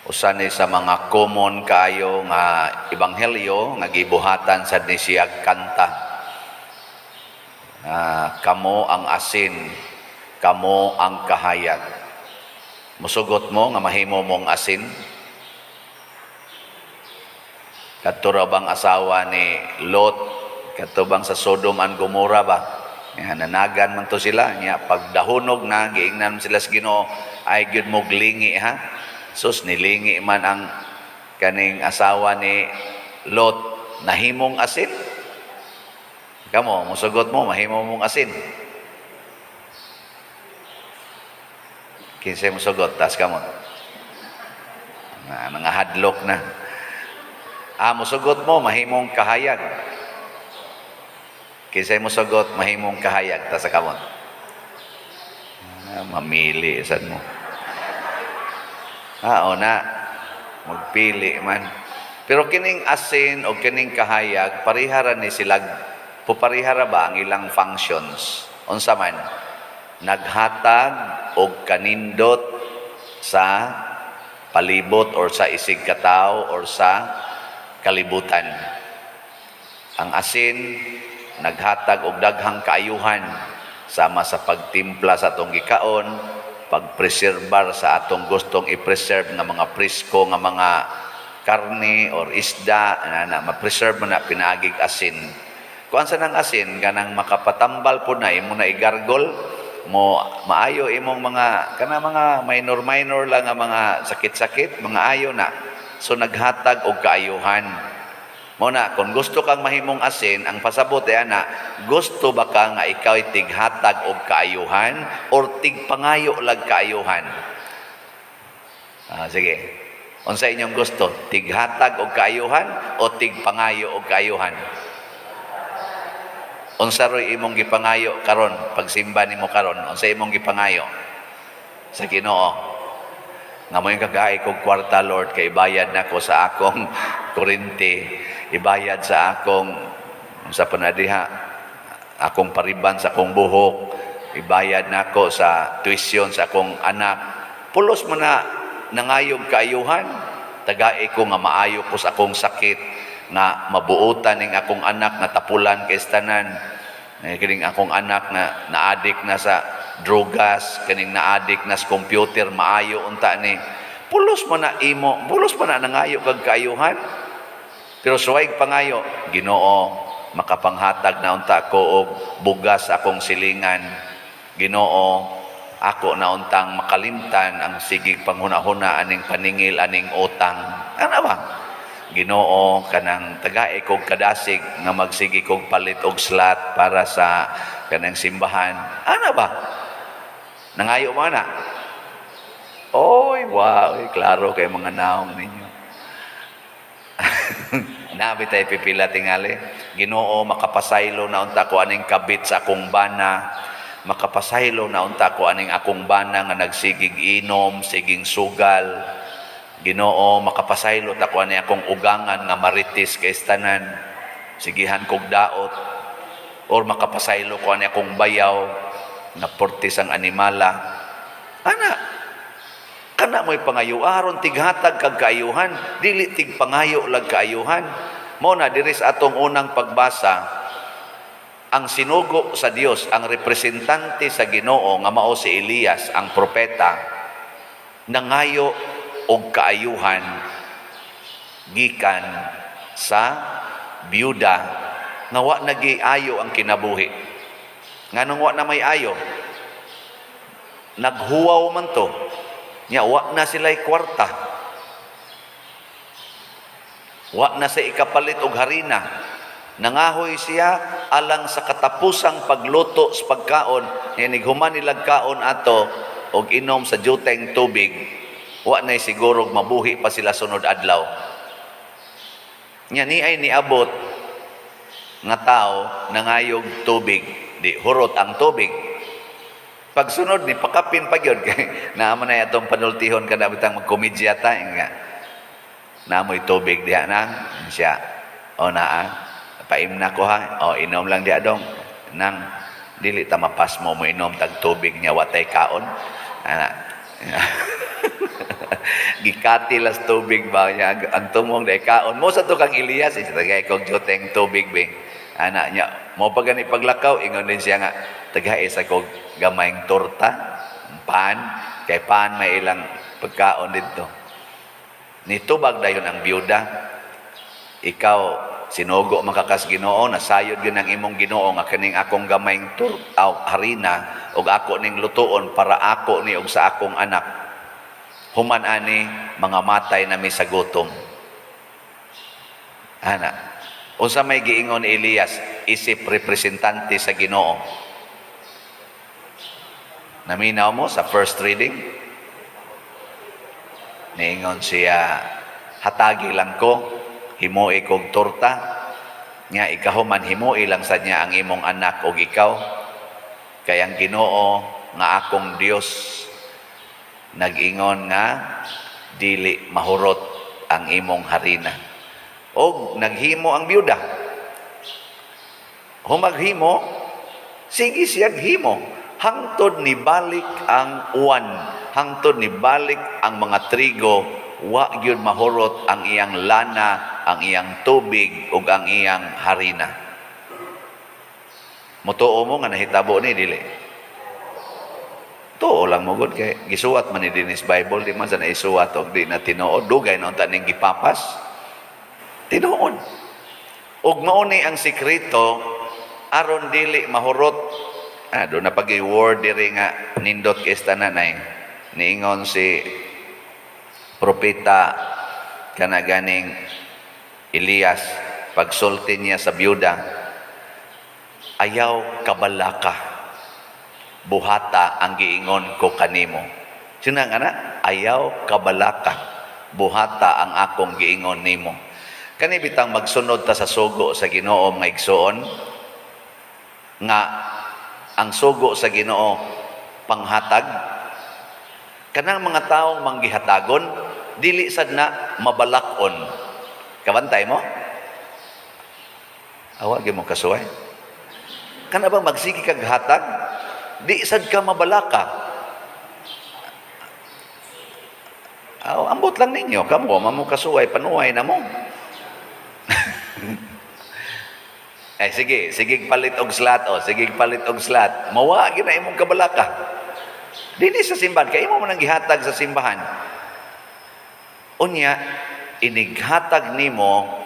Usa ni sa mga common kaayo nga ebanghelyo nga gibuhatan sa ni siyang kanta. Kamo ang asin, kamo ang kahayag. Musugot mo nga mahimo mong asin? Kadto ra bang asawa ni Lot, kadto bang sa Sodom and Gomorrah ba? Nanagan man to sila, nya pagdahunog na giingnan sila sa Ginoo, ay gyud mo glingi ha. Sus nilingi man ang kaning asawa ni Lot, nahimong asin. Kamo, musugot mo, mahimo mong asin. Kinsay musugot, tas kamo. Nangahadlok na. Musugot mo, mahimong kahayag. Kinsay musugot, mahimong kahayag, tas kamo. Mamili, sad mo. Na, magpili man. Pero kining asin o kining kahayag, parihara ni sila, puparihara ba ang ilang functions? Unsa man, naghatag o kanindot sa palibot or sa isig katao or sa kalibutan. Ang asin, naghatag og daghang kaayuhan sama sa pagtimpla sa atong gikaon, pagpreserbar sa atong gustong i-preserve nga mga presko nga mga karne or isda na ma-preserve mo na pinaagig asin. Kuan sa nang asin kanang makapatambal po na imo na igargol mo maayo imong mga kana mga minor lang nga mga sakit-sakit mga ayo na. So naghatag og kaayuhan. Mo na kung gusto kang mahimong asin, ang pasabot ay ana, gusto ba ka nga ikaw ay tighatag og kaayuhan or tigpangayo lag kaayuhan? Sige. Unsa inyong gusto? Tighatag og kaayuhan o tigpangayo og kaayuhan? Unsa roy imong gipangayo karon pagsimba nimo karon? Unsa imong gipangayo sa Ginoo? Nga mo yung kagaay kong kwarta, Lord, kay ibayad na ko sa akong kurente, ibayad sa akong sa panadiha, akong pariban sa akong buhok, ibayad na ko sa tuition sa akong anak. Pulos mo na nangayog kaayuhan, tagay ko nga maayo ko sa akong sakit, nga mabuutan ning akong anak na tapulan kay tanan. Kining akong anak na naadik na sa drogas, kaning naadik na sa computer, maayo unta ni. Pulos mo na imo, pulos mo na nangayo kag kaayuhan. Pero suway pangayo, Ginoo, makapanghatag na unta ko og bugas akong silingan. Ginoo, ako na untang makalimtan ang sigig panghuna-huna aning paningil aning utang. Ano ba? Ginoo, kanang tagae kog kadasig nga magsigi kog palit og slot para sa kanang simbahan. Ano ba? Nangayo mo na. Oy, wow, klaro kay mga naong ninyo. Nabi tayo pipila tingali. Ginoo, makapasaylo na unta ko aning kabit sa akong bana. Makapasaylo na unta ko aning akong bana nga nagsigig inom, siging sugal. Ginoo, makapasaylo ta ko ani akong ugangan nga maritis kay tanan. Sigihan kog daot. Or makapasaylo ko ani akong bayaw na portis ang animala. Ana, kana mo'y pangayo aron tighatag kag kaayuhan, dili tig pangayo lag kaayuhan. Mao na diri sa atong unang pagbasa, ang sinugo sa Dios, ang representante sa Ginoo nga mao si Elias, ang propeta, nangayo og kaayuhan gikan sa byuda nga wa nagiayo ang kinabuhi. Nganong wa na may ayo? Naghuwaw man to. Nya wa na sila'y kwarta. Wa na sa ikapalit og harina. Nangahoy siya alang sa katapusang pagluto sa pagkaon. Nighuman nilag kaon ato og inom sa juteng tubig. Wa na'y siguro mabuhi pa sila sunod adlaw. Nya ni ay niabot nga tao nangayog tubig, di hurot ang tubig. Pagsunod ni pakapin pa gyud kay naamo na atong panultihon kada bitang magkomedya ta nga. Naamoy tubig diha nang siya. O naa, paimna ko ha. O inom lang diha dong. Nang dili ta mapas mo inom tag tubig niya watay kaon. Ana. gikatilas tubig ba niya ang tumong day kaon mo sa to kang Elias tagay kog joteng tubig bing anak niya mo pa gani paglakaw ingon din siya nga tagay sa kog gamayng torta pan kay pan may ilang pagkaon dito nitubag dayon ang biyuda ikaw sinugo makakas Ginoo nasayod gyud ang imong Ginoo nga kaning akong gamayng harina ug ako ning lutuon para ako ni ug sa akong anak human ani mga matay na may sa gutom. Ana, unsa may giingon ni Elias isip representante sa Ginoo. Naminaw mo sa first reading? Niingon siya, hatagi lang ko, himuhi kog torta, nga ikahuman himuhi lang sa niya ang imong anak o ikaw, kay ang Ginoo nga akong Dios nag-ingon nga dili mahurot ang imong harina og naghimo ang byuda humaghimo sige siyag himo hangtod ni balik ang uwan hangtod ni balik ang mga trigo wa gyud mahurot ang iyang lana ang iyang tubig ug ang iyang harina mutuo mo nga nahitabo ni dili totoo lang mo gud kay gisuwat man ni dinis Bible di man sa naisuwat og di na tinuod dugay na unta ning gipapas tinuod ug mao ni ang sikreto aron dili mahurot do na pag word diri nga nindot kay tananay niingon si propeta kana ganing Elias pagsulti niya sa byuda ayaw kabalaka buhata ang giingon ko kanimo. Sino nga na? Ayaw kabalaka. Buhata ang akong giingon nimo. Kani bitang magsunod ta sa sugo sa Ginoo nga igsoon nga ang sugo sa Ginoo panghatag kanang mga taong manggihatagon dili sad na mabalakon. Kabantay mo? Awag mo kasuway. Kana bang magsigi kag hatag? Di sad ka mabalaka. Ambot lang ninyo, kamo mamo kasuway panuway na mo. Sige palit og slat sige palit og slat. Mawa gyud na imong kabalaka. Dili sa simbahan kay imo man ang gihatag sa simbahan. Unya inighatag nimo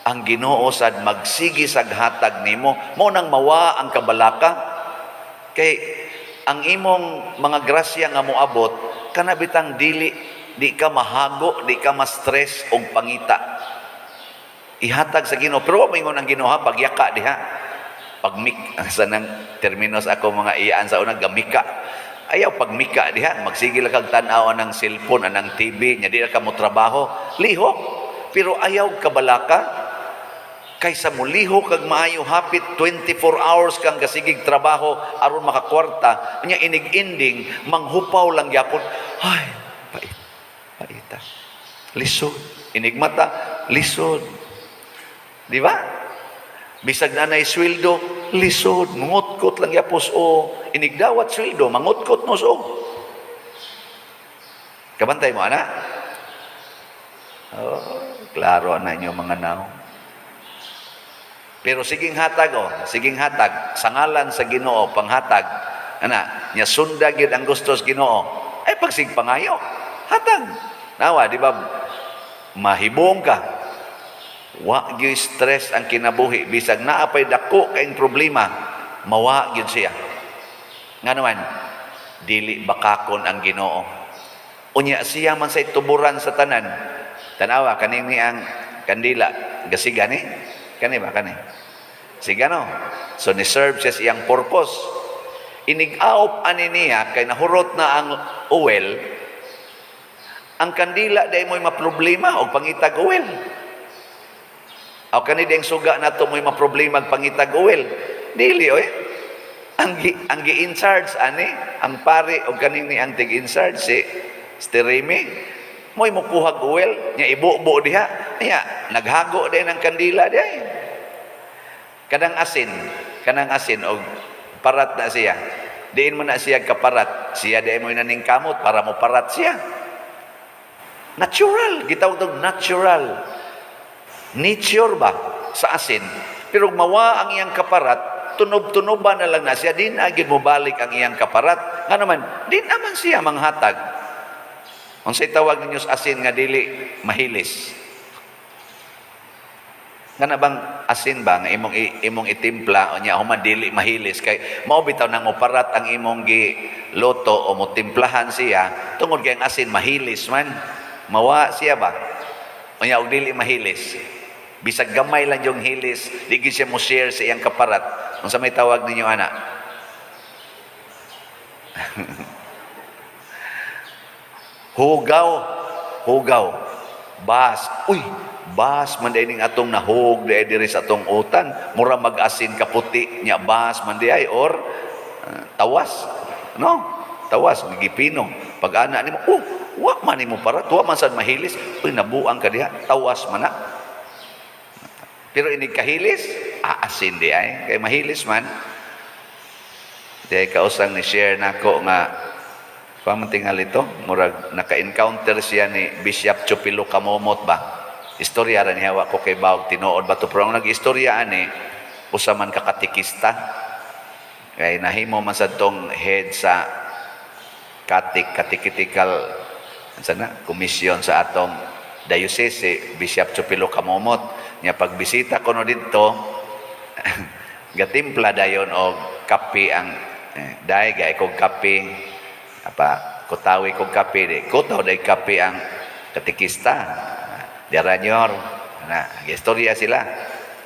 ang Ginoo sad magsigi sa hatag nimo mo nang mawa ang kabalaka. Kay ang imong mga grasya nga moabot kana bitang di ka mahago, di ka ma-stress og pangita. Ihatag sa Ginoo pero mo ingon ang Ginoo pagyaka diha. Pagmik sa nang terminos ako mga iyaan sa unang gamika. Ayaw pagmika diha magsige lang kag tan-aw ng cellphone anang TV nya di ka mo trabaho. Lihok pero ayaw kabalaka. Kaysa muliho kag maayo hapit 24 hours kang kasigig trabaho aron makakwarta nya inig-inding manghupaw lang gyapon ay paita lisod inigmata lisod di ba bisag nanay sweldo lisod mangutkot lang yapos inigdawat sweldo mangutkot mo kabantay mo ana klaro na inyo mga naong. Pero siging hatag siging hatag sa ngalan sa Ginoo panghatag ana nya sunda gyud ang gusto sa Ginoo ay pagsig pangayo hatag nawa di ba mahibong ka wa gyud stress ang kinabuhi bisag naa pay dako kay problema mawa gyud siya nga naman dili bakakon ang Ginoo unya siya man say tuburan sa tanan tanawa kanini ang kandila gasiga ni kani ba kani sigano so ni serve siya siyang purpose inig-aop ani niya kay nahurot na ang oil ang kandila day mo'y maproblema og pangitag oil aw kani ding suga nato mo'y maproblema og pangitag oil dili ang gi-in charge ani ang pare og kanini ang tig-in charge si Steremi mo'y mukuhag oil nya ibubo diha nya naghago din ang kandila diha kanang asin og parat na siya diin mo na siya kaparat siya di mo naning kamot para mo parat siya Natural, gitawag tog natural. Nature ba sa asin? Pero mawa ang iyang kaparat, tunob-tunoban na lang na siya, din agad mo balik ang iyang kaparat. Nga naman, din naman siya manghatag. Unsay tawag ninyo sa asin nga dili mahilis? Nga na bang asin ba nga imong itimpla o niya human dili mahilis kay mao bitaw nang uparat ang imong giloto o mo timplahan siya tungod kay ang asin mahilis man. Mawa siya ba? O niya og dili mahilis. Bisag gamay lang yung hilis, di gid siya mo share sa iyang kaparat. Unsa may tawag ninyo ana? Hugaw. Bas. Uy, bas man ning atong nahug diri sa atong utan. Mura mag-asin kaputi nya bas man ay or tawas. No? Tawas gigipino. Pag ana nimo, wa man nimo para, tuwa man sad mahilis. Uy, nabuang ka diha. Tawas man na. Pero ini kahilis, asin di ay. Kay mahilis man. Di ay kausang ni share nako nga pamantingal ito. Murag naka-encounter siya ni Bishop Chupilo Kamomot ba? Istorya rin hawa ko kay Bawag tinuod ba ito. Pero ang nag-istorya ani, usaman kakatikista. Kay nahimo man sa tong head sa katikitical komisyon sa atong diocese, Bishop Chupilo Kamomot. Nya pagbisita ko no dito, gatimpla dayon og kape ang daay gay kog kape apa kutawi kog kape di kutaw day kape ang katikista diranyor na istorya sila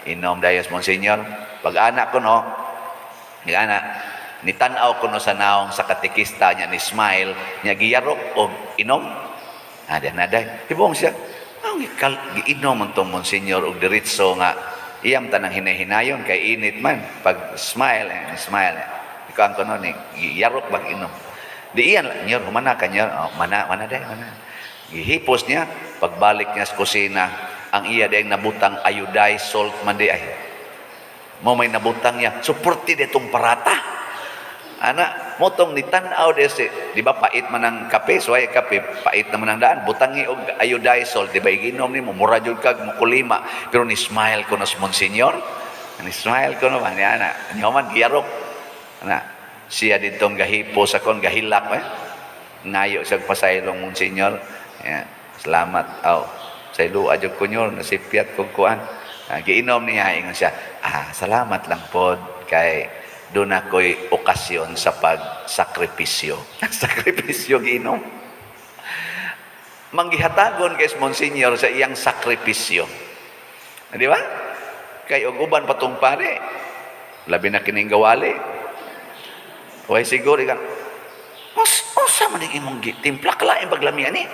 inom dayos Monsignor pag anak ko no ni anak ni tan-aw ko no sa naong sa katikista nya ni smile nya giyarok og inom ada naday hibong siya ang giinom man tong Monsignor og diretso nga iyam tanang hinahinayon kay init man pag smile ikaw ang kuno ni giyarok bag inom di iyan nyor humana ka nyor mana day gihipos niya pagbalik niya sa kusina ang iya day nabutang iodized salt man di ay mo may nabutang niya suporti detong parata ana motong ni tan-aw di ba pait man ang kape so ay kape pait naman ang daan butangi og iodized salt di ba iginom nimo mura jud kag mukulima pero ni smile ko nos Monsignor ni smile ko no man ana nyoman giyarok ana siya ditong gahipo sa kon gahilak ngayo sa pasaylong Monsignor salamat sa ilo adyo ko nyor nasipiat kog kuan giinom niya ingon siya salamat lang pod kay doon ako'y okasyon sa pagsakripisyo. Sakripisyo giinom. Manggihatagon kay Monsignor sa iyang sakripisyo. Di ba? Kay og uban patong pare. Labi na kining gawali. Way siguro ka. Usa man imong timpla kalain paglamian ni.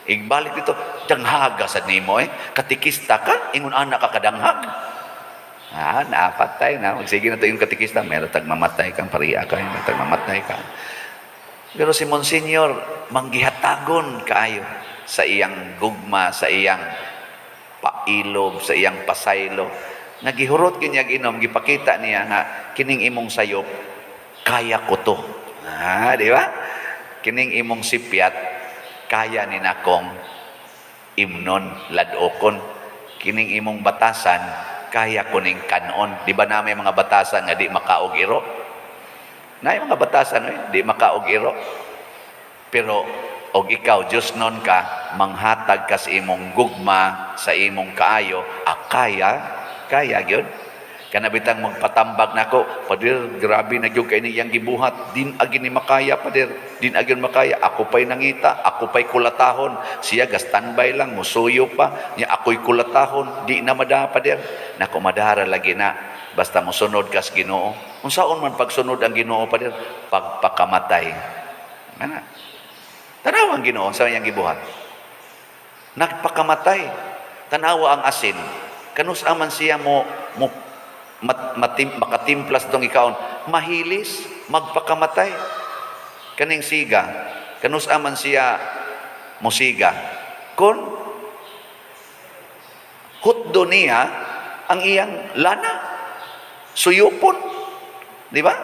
Igbalik dito, danghaga sa nimo katikista ka, ingon anak ka kadanghag. Napatay na. Sige na ito yung katikista. Meron tagmamatay kang pariya ka. Meron tagmamatay ka. Pero si Monsignor, manggihatagon kaayo sa iyang gugma, sa iyang pailob, sa iyang pasaylo. Nagihurot kanya ginom, gipakita niya nga, kining imong sayop, kaya ko to. Di ba? Kining imong sipyat, kaya ni nakong imnon, ladokon. Kining imong batasan, kaya ko ning kanon. Di ba na may mga batasan nga di makaog iro? Na yung mga batasan, di makaog iro. Pero, og ikaw, Diyos nun ka, manghatag ka sa imong gugma, sa imong kaayo, kaya yun. Kanabitang magpatambag na ko, padir, grabe na yun kayo niyang gibuhat, din agin ni makaya, padir, din agin makaya, ako pa'y nangita, ako pa'y kulatahon, siya gastanbay lang, musuyo pa, niya ako'y kulatahon, di na mada, padir, nako madara lagi na, basta musunod kas Ginoo. Unsaon man pagsunod ang Ginoo, padir, pagpakamatay. Ano? Tanawa ang Ginoo, sa niyang gibuhat. Nagpakamatay, tanawa ang asin, kanus aman siya mo makatimplas tong ikaon mahilis magpakamatay kaning siga kanus aman siya musiga kon hutdo niya ang iyang lana suyupon di ba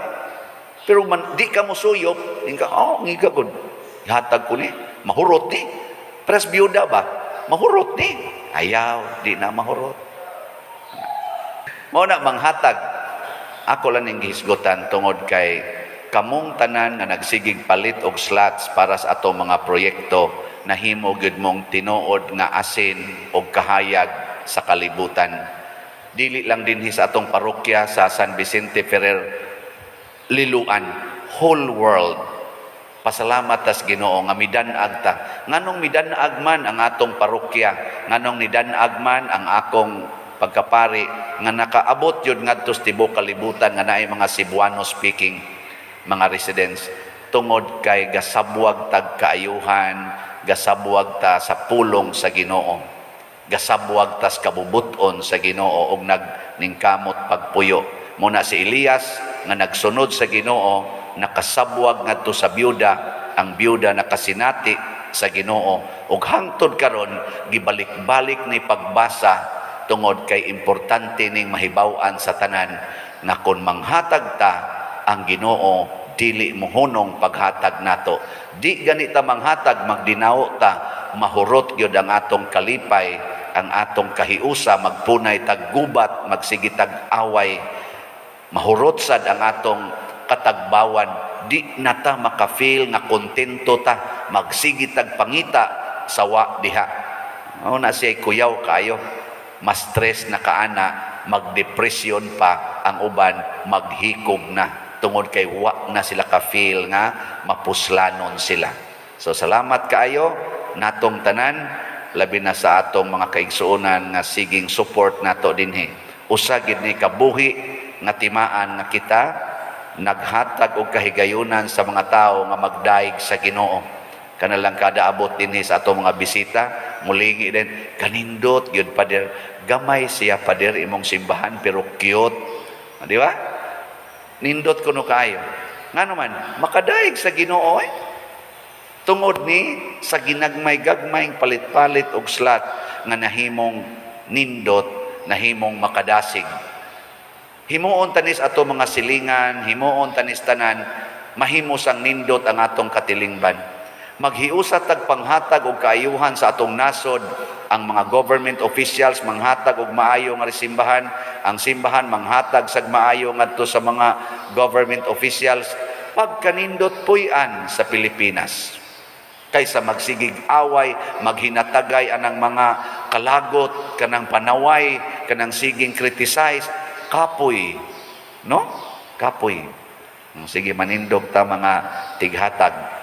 pero man di ka mo suyop di ka ngiga gud hatag ko ni mahurot ni Pres biyuda ba? Mahurot ni. Ayaw, di na mahurot. Mao na manghatag. Ako lang ning gihisgotan tungod kay kamong tanan nga nagsigig palit og slots para sa atong mga proyekto, nahimo gyud mong tinuod nga asin og kahayag sa kalibutan. Dili lang dinhi sa atong parokya sa San Vicente Ferrer, Liloan, whole world. Pasalamat tas Ginoo nga midan-ag ta. Nganong midan-ag man ang atong parokya, nganong nidan-ag man ang akong pagkapari nga nakaabot yun ngadto sa tibuok kalibutan nga naay mga Cebuano speaking mga residents tungod kay gasabwag tag kaayuhan, gasabwag ta sa pulong sa Ginoo, gasabwag tas kabubuton sa Ginoo og nagningkamot pagpuyo. Muna si Elias nga nagsunod sa Ginoo, nakasabwag ngadto sa byuda, ang byuda nakasinati sa Ginoo ug hangtod karon gibalik-balik ni pagbasa tungod kay importante ning mahibaw-an sa tanan na kung manghatag ta ang Ginoo dili mohunong paghatag nato. Di ganita manghatag magdinaw ta, mahurot gyud ang atong kalipay, ang atong kahiusa magpunay tag gubat, magsigi tag away, mahurot sad ang atong katagbawan. Di nata makafeel nga kontento ta, magsigi tag pangita sawa diha. Mao na siya kuyaw kayo. Mas stress na kaana, magdepresyon pa ang uban, maghikog na tungod kay wa na sila ka-feel nga mapuslanon sila. So salamat kaayo natong tanan, labi na sa atong mga kaigsuonan nga siging support nato dinhi. Usa gid ni kabuhi nga timaan nga kita naghatag og kahigayunan sa mga tawo nga magdaig sa Ginoo. Kanalang kada abot dinhi sa atong mga bisita, mulingi din kanindot gyud pader, gamay siya pader imong simbahan pero cute, di ba? Nindot kuno kayo ngano man makadaig sa Ginoo tungod ni sa ginagmay-gagmayng palit-palit og slot nga nahimong nindot, nahimong makadasig. Himuon tanis ato mga silingan, himuon tanis tanan, mahimo sang nindot ang atong katilingban. Maghiusat tag panghatag og kaayuhan sa atong nasod, ang mga government officials manghatag og maayo nga simbahan, ang simbahan manghatag sad maayo ngadto sa mga government officials, pagkanindot puy-an sa Pilipinas. Kaysa magsigig away, maghinatagay anang mga kalagot, kanang panaway, kanang siging criticize, kapoy, no? Kapoy. Sige manindog ta mga tighatag